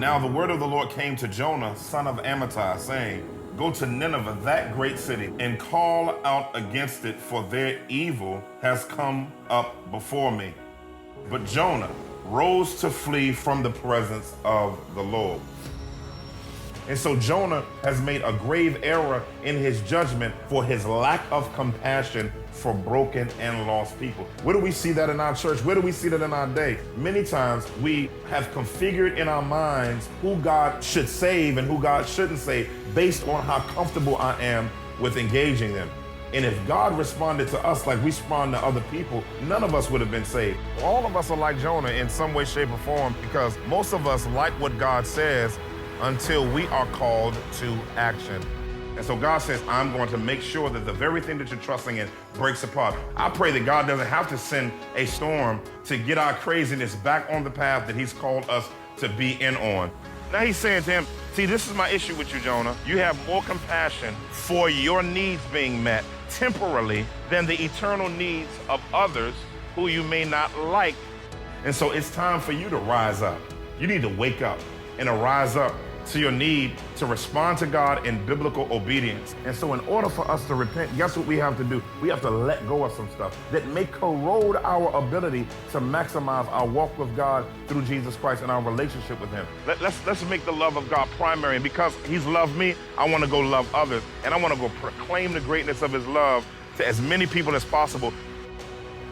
Now the word of the Lord came to Jonah, son of Amittai, saying, Go to Nineveh, that great city, and call out against it, for their evil has come up before me. But Jonah rose to flee from the presence of the Lord. And so Jonah has made a grave error in his judgment for his lack of compassion for broken and lost people. Where do we see that in our church? Where do we see that in our day? Many times we have configured in our minds who God should save and who God shouldn't save based on how comfortable I am with engaging them. And if God responded to us like we respond to other people, none of us would have been saved. All of us are like Jonah in some way, shape, or form, because most of us like what God says until we are called to action. And so God says, I'm going to make sure that the very thing that you're trusting in breaks apart. I pray that God doesn't have to send a storm to get our craziness back on the path that he's called us to be in on. Now he's saying to him, see, this is my issue with you, Jonah. You have more compassion for your needs being met temporarily than the eternal needs of others who you may not like. And so it's time for you to rise up. You need to wake up and to rise up to your need to respond to God in biblical obedience. And so in order for us to repent, guess what we have to do? We have to let go of some stuff that may corrode our ability to maximize our walk with God through Jesus Christ and our relationship with him. Let's make the love of God primary. And because he's loved me, I want to go love others. And I want to go proclaim the greatness of his love to as many people as possible.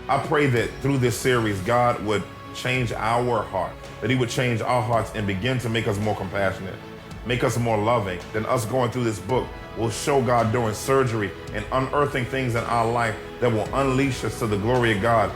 I pray that through this series, God would change our heart, that he would change our hearts and begin to make us more compassionate, make us more loving. Then us going through this book will show God doing surgery and unearthing things in our life that will unleash us to the glory of God.